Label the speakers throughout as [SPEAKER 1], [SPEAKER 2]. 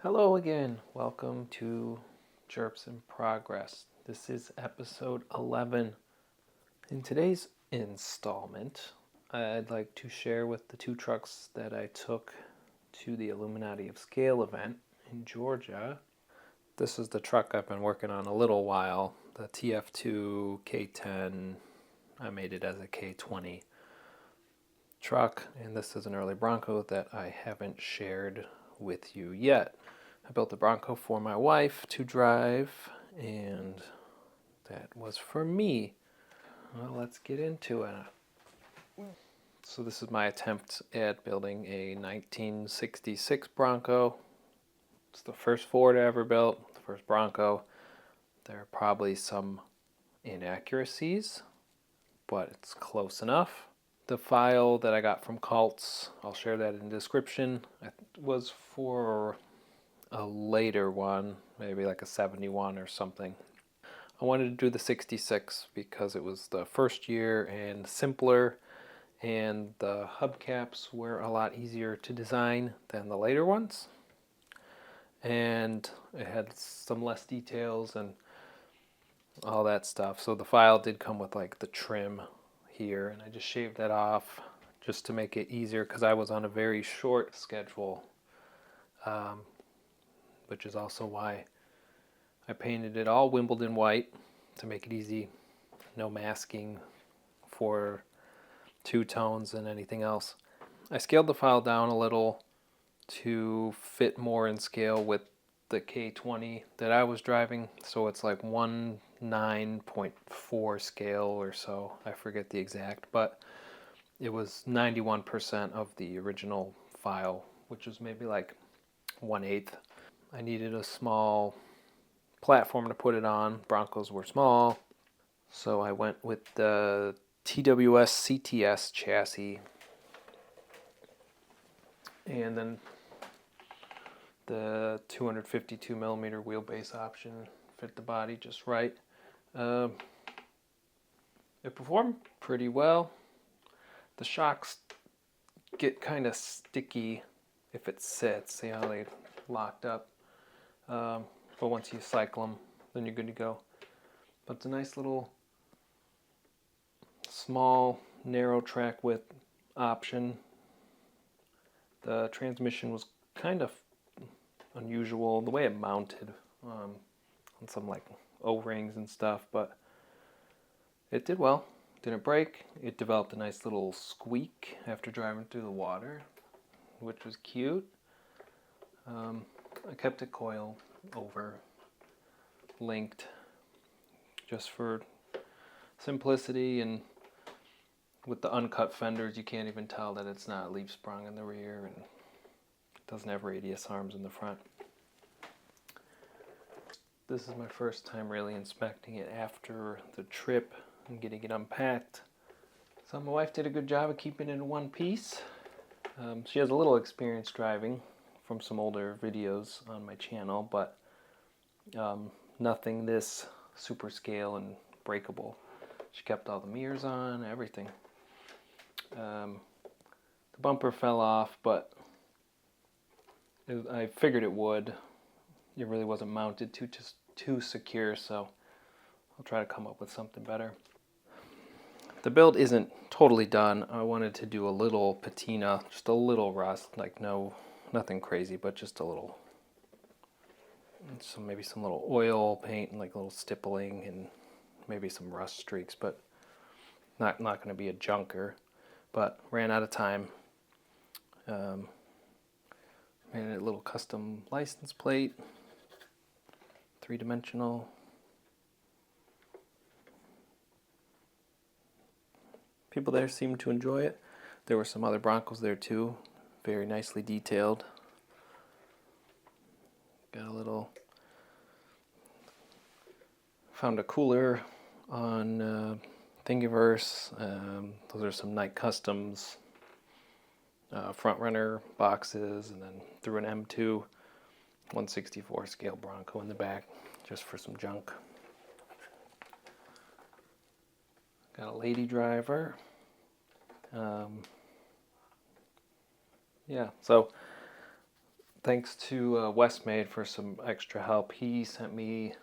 [SPEAKER 1] Hello again. Welcome to Jerps in Progress. This is episode 11. In today's installment, I'd like to share with the two trucks that I took to the Illuminati of Scale event in Georgia. This is the truck I've been working on a little while, the TF2 K10. I made it as a K20 truck, and this is an early Bronco that I haven't shared with you yet. I built the Bronco for my wife to drive, and that was for me. Well, let's get into it. So this is my attempt at building a 1966 Bronco. It's the first Ford I ever built, the first Bronco. There are probably some inaccuracies, but it's close enough. The file that I got from Cults, I'll share that in the description, was for a later one, maybe like a 71 or something. I wanted to do the 66 because it was the first year and simpler, and the hubcaps were a lot easier to design than the later ones, and it had some less details and all that stuff. So the file did come with like the trim here, and I just shaved that off just to make it easier because I was on a very short schedule, which is also why I painted it all Wimbledon white to make it easy. No masking for two tones and anything else. I scaled the file down a little to fit more in scale with the K20 that I was driving. So it's like 19.4 scale or so. I forget the exact, but it was 91% of the original file, which was maybe like 1/8. I needed a small platform to put it on. Broncos were small, so I went with the TWS CTS chassis, and then the 252 millimeter wheelbase option fit the body just right. It performed pretty well. The shocks get kind of sticky if it sits. See how they locked up? But once you cycle them, then you're good to go. But it's a nice little small narrow track width option. The transmission was kind of unusual, the way it mounted on some like O-rings and stuff, but it did well. Didn't break. It developed a nice little squeak after driving through the water, which was cute. I kept it coil over linked just for simplicity, and with the uncut fenders you can't even tell that it's not leaf sprung in the rear, and it doesn't have radius arms in the front. This is my first time really inspecting it after the trip and getting it unpacked. So my wife did a good job of keeping it in one piece. She has a little experience driving from some older videos on my channel, but nothing this super scale and breakable. She kept all the mirrors on, everything. The bumper fell off, but I figured it would. It really wasn't mounted too secure, so I'll try to come up with something better. The build isn't totally done. I wanted to do a little patina, just a little rust, like nothing crazy, but just a little. So maybe some little oil paint and like a little stippling and maybe some rust streaks, but not going to be a junker. But ran out of time. Made a little custom license plate, 3-dimensional. People there seemed to enjoy it. There were some other Broncos there too, very nicely detailed. Got a little, found a cooler on Thingiverse. Those are some Night Customs front runner boxes, and then threw an M2 164 scale Bronco in the back just for some junk. Got a lady driver. Yeah, so thanks to Westmade for some extra help. He sent me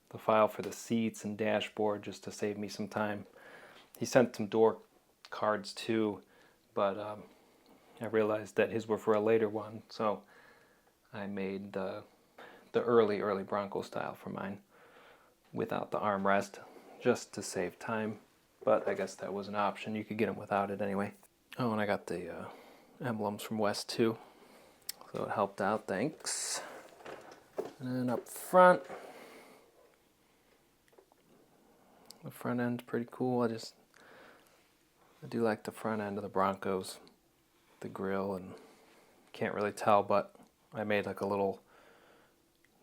[SPEAKER 1] the file for the seats and dashboard just to save me some time. He sent some door cards too, but I realized that his were for a later one, so I made the early Bronco style for mine without the armrest, just to save time. But I guess that was an option. You could get them without it anyway. Oh, and I got the emblems from West too, so it helped out. Thanks. And then up front, the front end's pretty cool. I do like the front end of the Broncos, the grill, and can't really tell, but I made like a little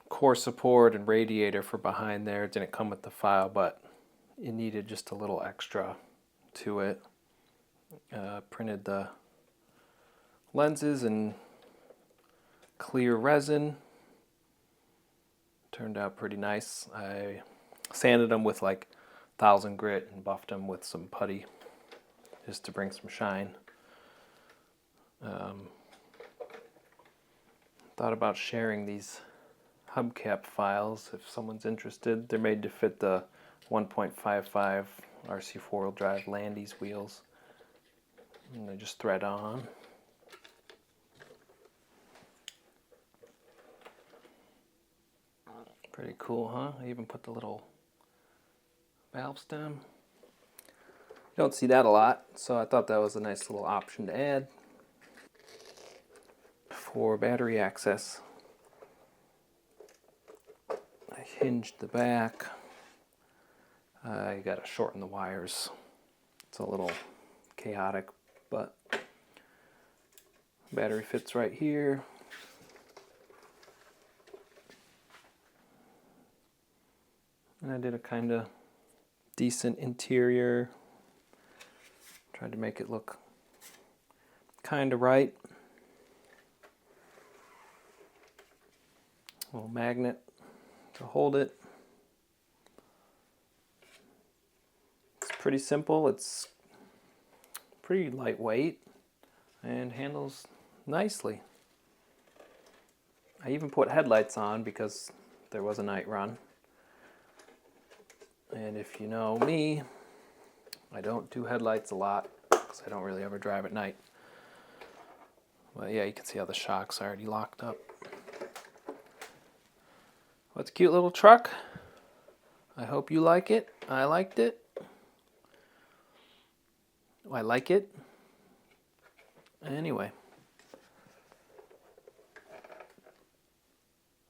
[SPEAKER 1] core support and radiator for behind there. It didn't come with the file, but it needed just a little extra to it. Printed the lenses in clear resin. Turned out pretty nice. I sanded them with like 1000 grit and buffed them with some putty just to bring some shine. Thought about sharing these hubcap files if someone's interested. They're made to fit the 1.55 RC four-wheel drive Landy's wheels, and they just thread on. Pretty cool, huh? I even put the little valve stem. You don't see that a lot, so I thought that was a nice little option to add. For battery access, I hinged the back. I got to shorten the wires. It's a little chaotic, but battery fits right here. And I did a kind of decent interior. Tried to make it look kind of right. A little magnet to hold it. It's pretty simple. It's pretty lightweight and handles nicely. I even put headlights on because there was a night run. And if you know me, I don't do headlights a lot because I don't really ever drive at night. But yeah, you can see how the shock's already locked up. What's a cute little truck? I hope you like it. I liked it. I like it. Anyway.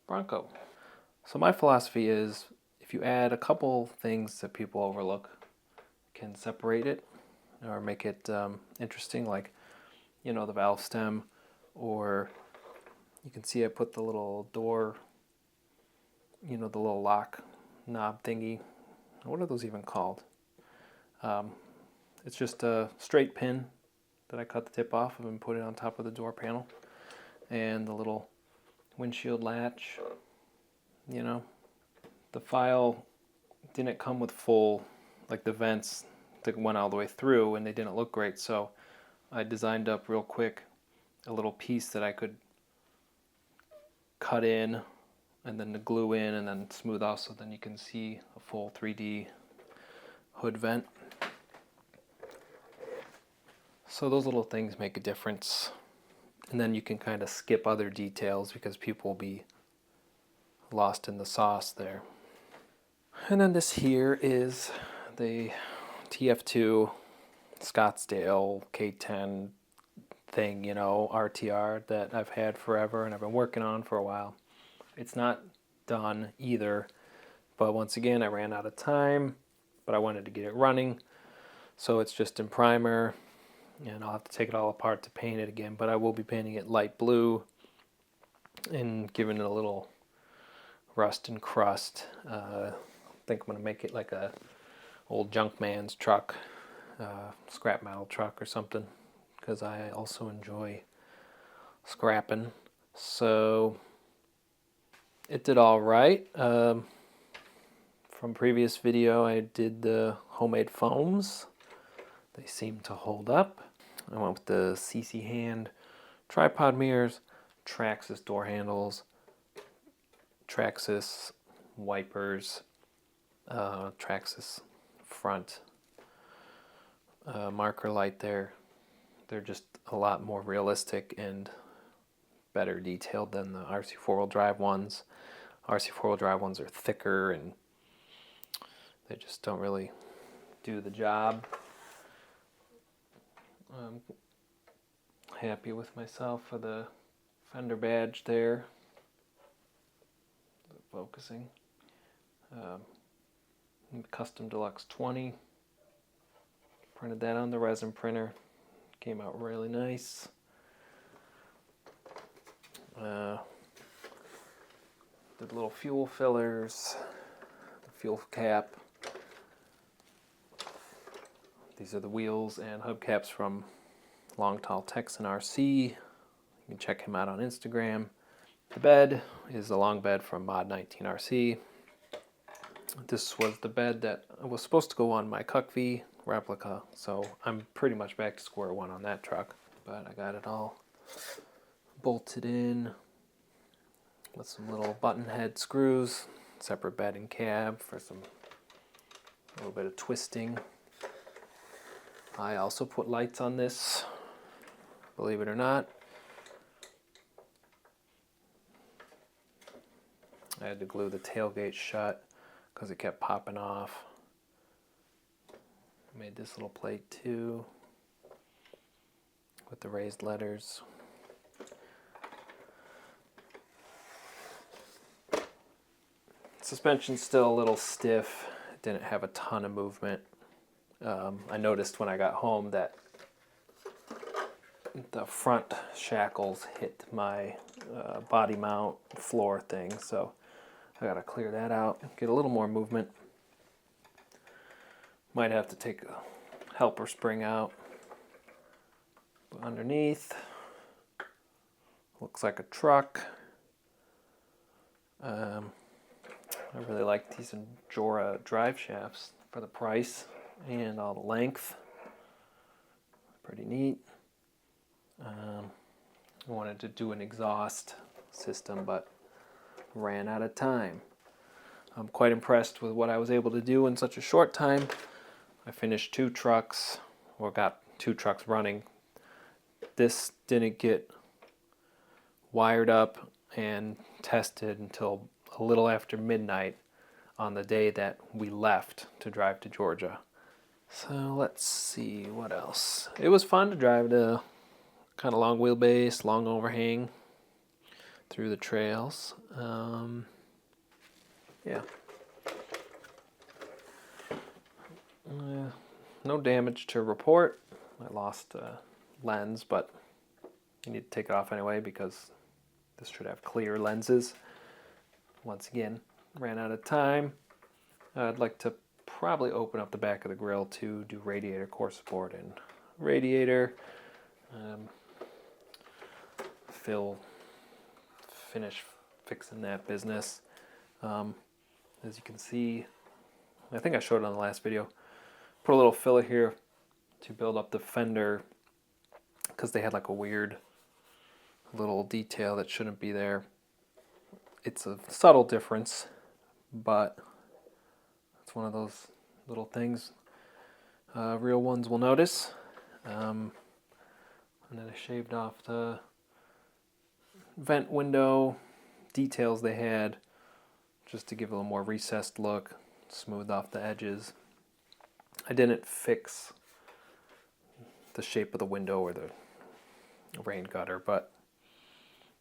[SPEAKER 1] Bronco. So my philosophy is if you add a couple things that people overlook, can separate it or make it interesting, like, you know, the valve stem, or you can see I put the little door, you know, the little lock knob thingy. What are those even called? It's just a straight pin that I cut the tip off of and put it on top of the door panel. And the little windshield latch, you know. The file didn't come with full, like the vents that went all the way through, and they didn't look great, so I designed up real quick a little piece that I could cut in and then the glue in and then smooth off, so then you can see a full 3D hood vent. So those little things make a difference. And then you can kind of skip other details because people will be lost in the sauce there. And then this here is the TF2 Scottsdale K10 thing, you know, RTR that I've had forever and I've been working on for a while. It's not done either, but once again I ran out of time, but I wanted to get it running, so it's just in primer, and I'll have to take it all apart to paint it again, but I will be painting it light blue and giving it a little rust and crust. I think I'm going to make it like a old junk man's truck, scrap metal truck or something, because I also enjoy scrapping. So it did all right. From previous video, I did the homemade foams. They seem to hold up. I went with the CC hand tripod mirrors, Traxxas door handles, Traxxas wipers, Traxxas front marker light there. They're just a lot more realistic and better detailed than the RC four-wheel drive ones. RC four-wheel drive ones are thicker and they just don't really do the job. I'm happy with myself for the fender badge there. Focusing. Custom Deluxe 20. Printed that on the resin printer. Came out really nice. Did little fuel fillers, the fuel cap. These are the wheels and hubcaps from Long Tall Texan RC. You can check him out on Instagram. The bed is a long bed from Mod 19 RC. This was the bed that was supposed to go on my K20 replica, so I'm pretty much back to square one on that truck. But I got it all bolted in with some little button head screws, separate bed and cab for a little bit of twisting. I also put lights on this, believe it or not. I had to glue the tailgate shut because it kept popping off. I made this little plate too with the raised letters. Suspension's still a little stiff. It didn't have a ton of movement. I noticed when I got home that the front shackles hit my body mount floor thing, so I gotta clear that out, get a little more movement. Might have to take a helper spring out. But underneath, looks like a truck. I really like these Jora drive shafts for the price and all the length. Pretty neat. I wanted to do an exhaust system, but ran out of time. I'm quite impressed with what I was able to do in such a short time. I finished 2 trucks, or got 2 trucks running. This didn't get wired up and tested until a little after midnight on the day that we left to drive to Georgia. So let's see what else. It was fun to drive the kind of long wheelbase, long overhang through the trails. Yeah. No damage to report. I lost a lens, but you need to take it off anyway because this should have clear lenses. Once again, ran out of time. I'd like to probably open up the back of the grill to do radiator core support and radiator. Finish fixing that business. As you can see, I think I showed it on the last video. Put a little filler here to build up the fender because they had like a weird little detail that shouldn't be there. It's a subtle difference, but it's one of those little things real ones will notice. And then I shaved off the vent window details they had just to give a little more recessed look, smooth off the edges. I didn't fix the shape of the window or the rain gutter, but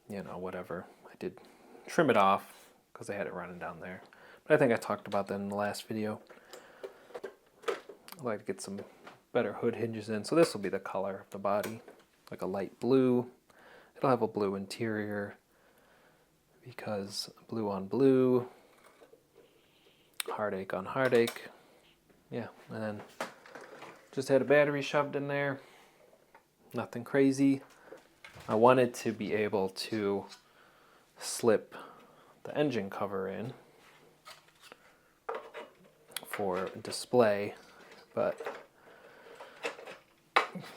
[SPEAKER 1] you know, whatever. I did trim it off because I had it running down there. But I think I talked about that in the last video. I'd like to get some better hood hinges in. So this will be the color of the body, like a light blue. It'll have a blue interior because blue on blue, heartache on heartache. Yeah, and then just had a battery shoved in there. Nothing crazy. I wanted to be able to slip the engine cover in for display, but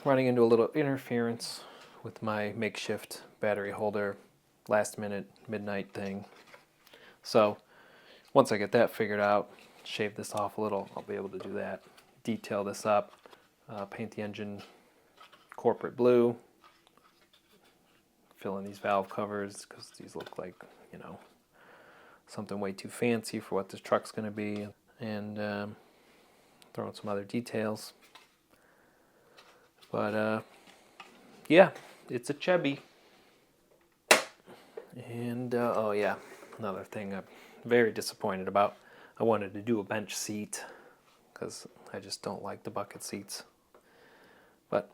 [SPEAKER 1] running into a little interference with my makeshift battery holder. last minute midnight thing. So once I get that figured out, shave this off a little, I'll be able to do that. Detail this up, paint the engine corporate blue, fill in these valve covers because these look like, you know, something way too fancy for what this truck's going to be, and throw in some other details. But yeah, it's a Chevy. And oh yeah, another thing I'm very disappointed about. I wanted to do a bench seat because I just don't like the bucket seats. But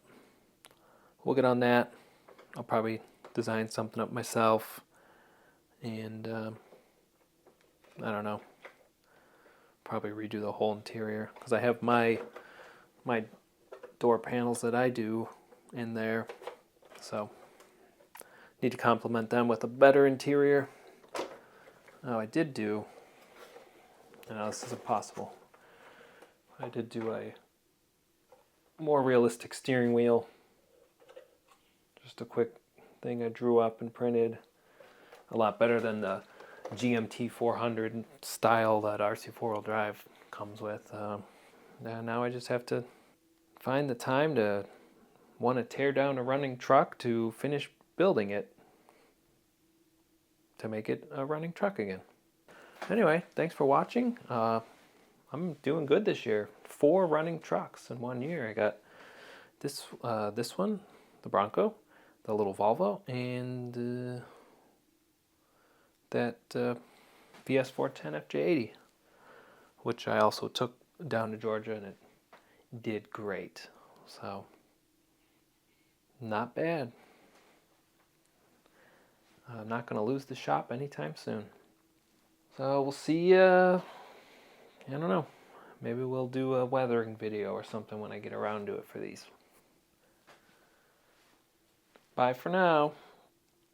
[SPEAKER 1] we'll get on that. I'll probably design something up myself, and I don't know, probably redo the whole interior because I have my door panels that I do in there, so need to complement them with a better interior. Oh, I did do, I know this is impossible, I did do a more realistic steering wheel. Just a quick thing I drew up and printed. A lot better than the GMT 400 style that RC four-wheel drive comes with. And now I just have to find the time to want to tear down a running truck to finish building it to make it a running truck again. Anyway, thanks for watching. I'm doing good this year. 4 running trucks in 1 year. I got this one, the Bronco, the little Volvo, and that VS 410 FJ80, which I also took down to Georgia, and it did great. So, not bad. I'm not going to lose the shop anytime soon. So we'll see, I don't know, maybe we'll do a weathering video or something when I get around to it for these. Bye for now.